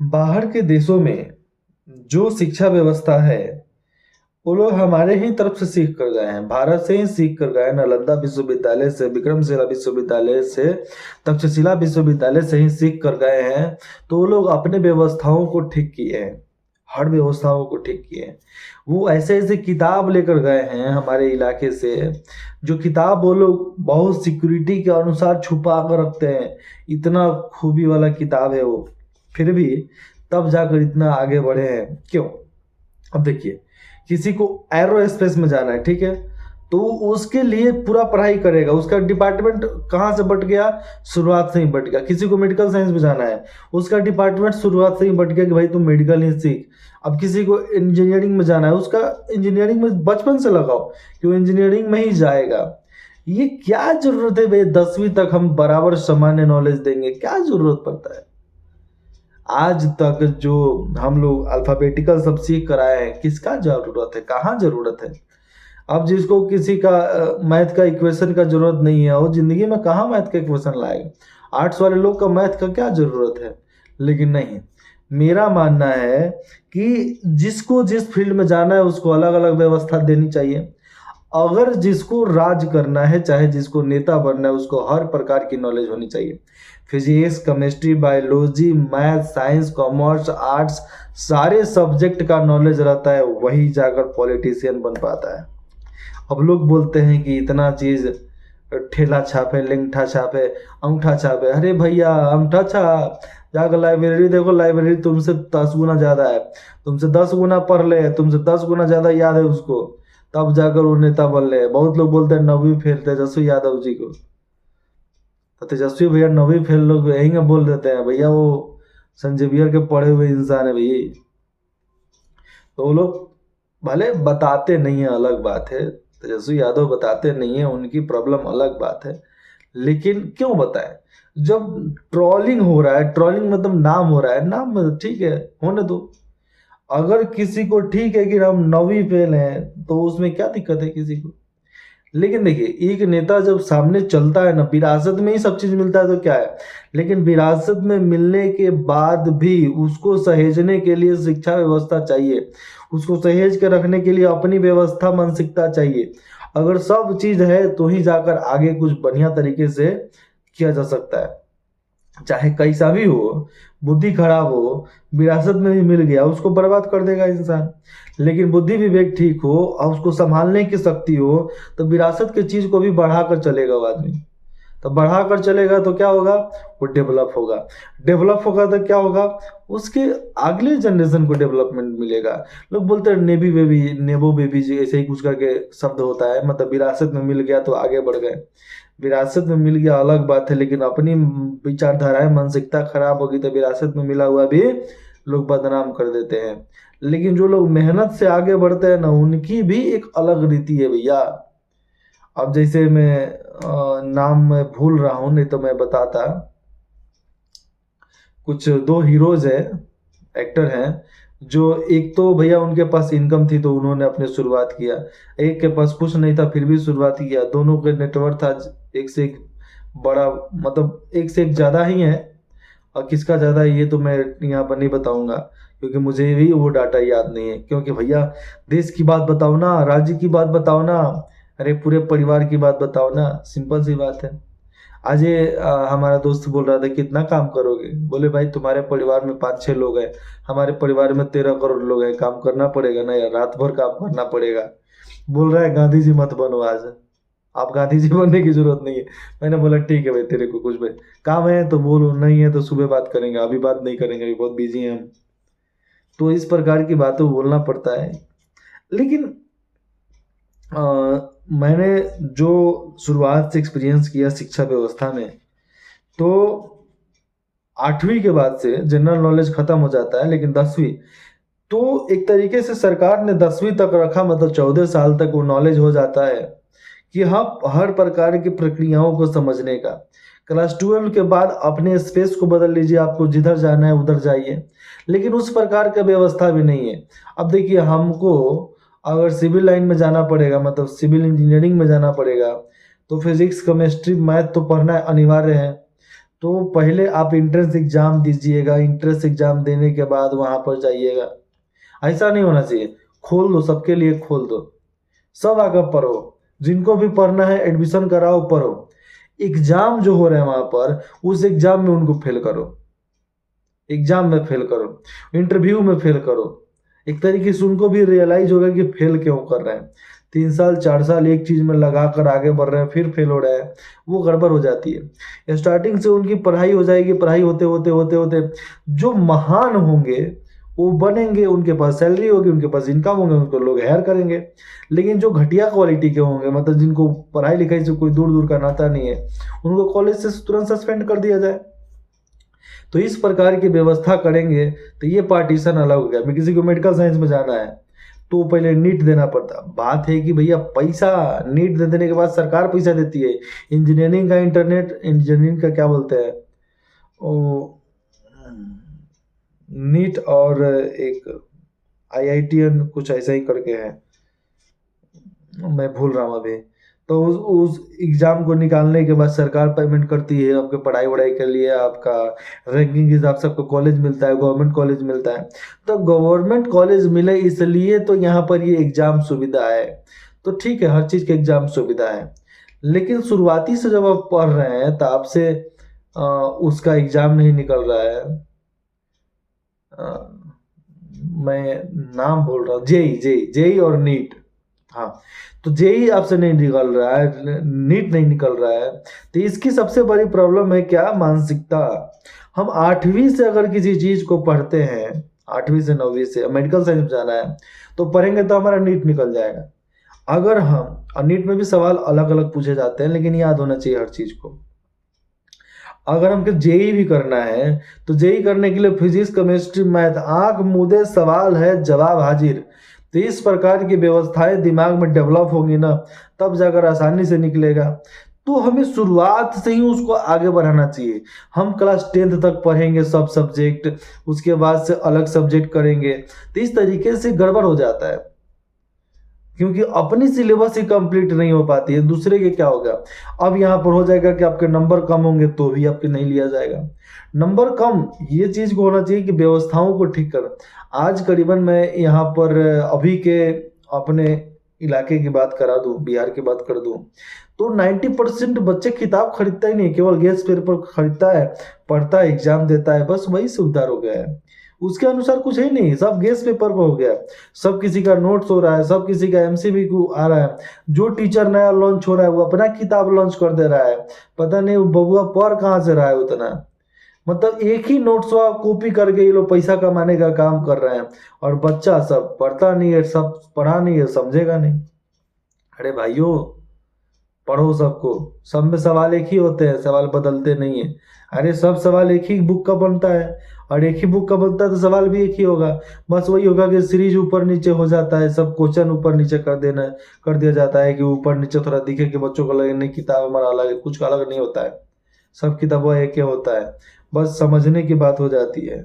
बाहर के देशों में जो शिक्षा व्यवस्था है वो लोग हमारे ही तरफ से सीख कर गए हैं, भारत से ही सीख कर गए हैं। नालंदा विश्वविद्यालय से, विक्रमशिला विश्वविद्यालय से, तक्षशिला विश्वविद्यालय से ही सीख कर गए हैं। तो वो लोग अपने व्यवस्थाओं को ठीक किए हैं, हर व्यवस्थाओं को ठीक किए हैं। वो ऐसे ऐसे किताब लेकर गए हैं हमारे इलाके से, जो किताब वो लोग बहुत सिक्योरिटी के अनुसार छुपा कर रखते हैं। इतना खूबी वाला किताब है वो, फिर भी तब जाकर इतना आगे बढ़े हैं। क्यों? अब देखिए, किसी को एरो स्पेस में जाना है, ठीक है, तो उसके लिए पूरा पढ़ाई करेगा। उसका डिपार्टमेंट कहाँ से बट गया? शुरुआत से ही बट गया। किसी को मेडिकल साइंस में जाना है, उसका डिपार्टमेंट शुरुआत से ही बट गया कि भाई तुम मेडिकल ही सीख। अब किसी को इंजीनियरिंग में जाना है, उसका इंजीनियरिंग में बचपन से लगाओ कि वो इंजीनियरिंग में ही जाएगा। ये क्या जरूरत है भाई? 10वीं तक हम बराबर सामान्य नॉलेज देंगे, क्या जरूरत पड़ता है? आज तक जो हम लोग अल्फाबेटिकल सब सीख कर आए हैं, किसका जरूरत है? कहाँ जरूरत है? अब जिसको किसी का मैथ का इक्वेशन का जरूरत नहीं है, वो जिंदगी में कहाँ मैथ का इक्वेशन लाएगा? आर्ट्स वाले लोग का मैथ का क्या जरूरत है? लेकिन नहीं, मेरा मानना है कि जिसको जिस फील्ड में जाना है उसको अलग अलग व्यवस्था देनी चाहिए। अगर जिसको राज करना है, चाहे जिसको नेता बनना है, उसको हर प्रकार की नॉलेज होनी चाहिए। Physics, chemistry, biology, math, science, commerce, arts, सारे सब्जेक्ट का नॉलेज रहता है, वही जाकर पॉलिटिशियन बन पाता है। अब लोग बोलते हैं कि इतना चीज, ठेला छाप है, लिंगठा छाप है, अंगूठा छाप है। अरे भैया, अंगूठा छाप जाकर लाइब्रेरी देखो, लाइब्रेरी तुमसे 10 गुना ज्यादा है। तुमसे 10 गुना पढ़ ले, तुमसे 10 गुना ज्यादा याद है उसको, तब जाकर वो नेता बन ले। बहुत लोग बोलते हैं 9वीं फेल तेजस्वी यादव जी को, तो तेजस्वी भैया 9वीं फेल लोग यही में बोल देते हैं, भैया वो संजेवियर के पढ़े हुए इंसान है भैया। तो वो लोग भले बताते नहीं है, अलग बात है, तेजस्वी यादव बताते नहीं है, उनकी प्रॉब्लम अलग बात है। लेकिन क्यों बताएं? जब ट्रोलिंग हो रहा है, ट्रोलिंग मतलब नाम हो रहा है, नाम मतलब ठीक है, होने दो। अगर किसी को ठीक है कि हम 9वीं फेल हैं, तो उसमें क्या दिक्कत है किसी को? लेकिन देखिए, एक नेता जब सामने चलता है ना, विरासत में ही सब चीज मिलता है तो क्या है, लेकिन विरासत में मिलने के बाद भी उसको सहेजने के लिए शिक्षा व्यवस्था चाहिए। उसको सहेज के रखने के लिए अपनी व्यवस्था, मानसिकता चाहिए। अगर सब चीज है तो ही जाकर आगे कुछ बढ़िया तरीके से किया जा सकता है। चाहे कैसा भी हो, बुद्धि खराब हो, विरासत में भी मिल गया, उसको बर्बाद कर देगा इंसान। लेकिन बुद्धि विवेक ठीक हो और उसको संभालने की शक्ति हो, तो विरासत की चीज को भी बढ़ा कर चलेगा वो आदमी। तो बढ़ा कर चलेगा तो क्या होगा? वो डेवलप होगा। डेवलप होगा तो क्या होगा? उसके अगले जनरेशन को डेवलपमेंट मिलेगा। लोग बोलते हैं नेबी बेबी, नेबो बेबी जी, ऐसे ही कुछ करके शब्द होता है, मतलब विरासत में मिल गया तो आगे बढ़ गए। विरासत में मिल गया अलग बात है, लेकिन अपनी विचारधाराएं, मानसिकता खराब होगी तो विरासत में मिला हुआ भी लोग बदनाम कर देते हैं। लेकिन जो लोग मेहनत से आगे बढ़ते हैं ना, उनकी भी एक अलग रीति है भैया। अब जैसे मैं नाम मैं भूल रहा हूँ, नहीं तो मैं बताता। कुछ दो हीरोज है, एक्टर हैं, जो एक तो भैया उनके पास इनकम थी तो उन्होंने अपने शुरुआत किया, एक के पास कुछ नहीं था फिर भी शुरुआत किया। दोनों के नेटवर्क था एक से एक बड़ा, मतलब एक से एक ज्यादा ही है। और किसका ज्यादा है ये तो मैं यहाँ पर नहीं बताऊंगा, क्योंकि मुझे भी वो डाटा याद नहीं है। क्योंकि भैया, देश की बात बताओ ना, राज्य की बात बताओ ना, अरे पूरे परिवार की बात बताओ ना, सिंपल सी बात है। आज ये हमारा दोस्त बोल रहा था कितना काम करोगे? बोले भाई तुम्हारे परिवार में 5-6 लोग हैं, हमारे परिवार में 13 करोड़ लोग हैं, काम करना पड़ेगा ना यार, रात भर काम करना पड़ेगा। बोल रहा है गांधी जी मत बनो आज, आप गांधी जी बनने की जरूरत नहीं है। मैंने बोला ठीक है भाई, तेरे को कुछ भी काम है तो बोलो, नहीं है तो सुबह बात करेंगे, अभी बात नहीं करेंगे, अभी बहुत बिजी हैं हम। तो इस प्रकार की बातों बोलना पड़ता है। लेकिन अ, मैंने जो शुरुआत से एक्सपीरियंस किया शिक्षा व्यवस्था में, तो 8वीं के बाद से जनरल नॉलेज खत्म हो जाता है, लेकिन 10वीं, तो एक तरीके से सरकार ने 10वीं तक रखा, मतलब 14 साल तक वो नॉलेज हो जाता है कि हाँ, हर प्रकार की प्रक्रियाओं को समझने का। क्लास 12 के बाद अपने स्पेस को बदल लीजिए, आपको जिधर जाना है उधर जाइए, लेकिन उस प्रकार का व्यवस्था भी नहीं है। अब देखिए, हमको अगर सिविल लाइन में जाना पड़ेगा, मतलब सिविल इंजीनियरिंग में जाना पड़ेगा, तो फिजिक्स, केमिस्ट्री, मैथ तो पढ़ना अनिवार्य है। तो पहले आप एंट्रेंस एग्जाम दीजिएगा, एंट्रेंस एग्जाम देने के बाद वहां पर जाइएगा। ऐसा नहीं होना चाहिए। खोल दो, सबके लिए खोल दो, सब आगे पढ़ो, जिनको भी पढ़ना है एडमिशन कराओ, पढ़ो। एग्जाम जो हो रहे हैं वहां पर, उस एग्जाम में उनको फेल करो, एग्जाम में फेल करो, इंटरव्यू में फेल करो। एक तरीके से उनको भी रियलाइज होगा कि फेल क्यों कर रहे हैं। 3 साल 4 साल एक चीज में लगा कर आगे बढ़ रहे हैं, फिर फेल हो रहा है, वो गड़बड़ हो जाती है। स्टार्टिंग से उनकी पढ़ाई हो जाएगी, पढ़ाई होते होते होते होते जो महान होंगे वो बनेंगे, उनके पास सैलरी होगी, उनके पास इनकम होंगे, उनको लोग हायर करेंगे। लेकिन जो घटिया क्वालिटी के होंगे, मतलब जिनको पढ़ाई लिखाई से कोई दूर दूर का नाता नहीं है, उनको कॉलेज से तुरंत सस्पेंड कर दिया जाए। तो इस प्रकार की व्यवस्था करेंगे तो ये पार्टीशन अलग हो गया। मैं किसी को मेडिकल साइंस में जाना है तो पहले नीट देना पड़ता। बात है कि भैया पैसा, नीट दे देने के बाद सरकार पैसा देती है। इंजीनियरिंग का इंजीनियरिंग का क्या बोलते हैं वो, नीट और एक IITN कुछ ऐसा ही करके है, मैं भूल रहा हूँ अभी। तो उस एग्जाम को निकालने के बाद सरकार पेमेंट करती है आपके पढ़ाई वढ़ाई के लिए, आपका रैंकिंग के हिसाब से आपको कॉलेज मिलता है, गवर्नमेंट कॉलेज मिलता है। तो गवर्नमेंट कॉलेज मिले इसलिए तो यहाँ पर ये एग्जाम सुविधा है। तो ठीक है, हर चीज़ की एग्जाम सुविधा है, लेकिन शुरुआती से जब आप पढ़ रहे हैं तो आपसे उसका एग्जाम नहीं निकल रहा है। मैं नाम भूल रहा हूँ, जेई और नीट। हाँ, तो जेई आपसे नहीं निकल रहा है, नीट नहीं निकल रहा है। तो इसकी सबसे बड़ी प्रॉब्लम है क्या, मानसिकता। हम 8वीं से अगर किसी चीज को पढ़ते हैं, 8वीं से 9वीं से मेडिकल साइंस में जाना है तो पढ़ेंगे तो हमारा नीट निकल जाएगा। अगर हम, और नीट में भी सवाल अलग अलग पूछे जाते हैं, लेकिन याद होना चाहिए हर चीज को। अगर हमको जेई भी करना है तो जेई करने के लिए फिजिक्स केमिस्ट्री मैथ आंख मूंदे सवाल है, जवाब हाजिर। तो इस प्रकार की व्यवस्थाएं दिमाग में डेवलप होगी ना, तब जाकर आसानी से निकलेगा। तो हमें शुरुआत से ही उसको आगे बढ़ाना चाहिए। हम क्लास 10th तक पढ़ेंगे सब सब्जेक्ट, उसके बाद से अलग सब्जेक्ट करेंगे, तो इस तरीके से गड़बड़ हो जाता है, क्योंकि अपनी सिलेबस ही कंप्लीट नहीं हो पाती है, दूसरे के क्या होगा। अब यहाँ पर हो जाएगा कि आपके नंबर कम होंगे तो भी आपके नहीं लिया जाएगा। नंबर कम, ये चीज को होना चाहिए कि व्यवस्थाओं को ठीक कर। आज करीबन मैं यहाँ पर अभी के अपने इलाके की बात करा दूं, बिहार की बात कर दूं, तो 90% बच्चे किताब खरीदता ही नहीं, केवल गेस पेपर खरीदता है, पढ़ता है, एग्जाम देता है, बस वही से उद्धार हो गया है। उसके अनुसार कुछ है नहीं, सब गेस पेपर पर हो गया। सब किसी का नोट्स हो रहा है, सब किसी का MCQ आ रहा है। जो टीचर नया लॉन्च हो रहा है वो अपना किताब लॉन्च कर दे रहा है, पता नहीं वो बबुआ पढ़ कहाँ से रहा है उतना। मतलब एक ही नोट्स कॉपी करके ये लोग पैसा कमाने का काम कर रहे हैं, और बच्चा सब पढ़ता नहीं है, सब पढ़ा नहीं है, समझेगा नहीं। अरे भाइयों, पढ़ो सबको, सब में सवाल एक ही होते हैं, सवाल बदलते नहीं है। अरे सब सवाल एक ही बुक का बनता है, और एक ही बुक का बनता है तो सवाल भी एक ही होगा। बस वही होगा कि सीरीज ऊपर नीचे हो जाता है, सब क्वेश्चन ऊपर नीचे कर दिया जाता है कि ऊपर नीचे थोड़ा दिखे कि बच्चों को लगे नहीं किताब हमारा अलग है। कुछ अलग नहीं होता है, सब किताबों एक ही होता है, बस समझने की बात हो जाती है।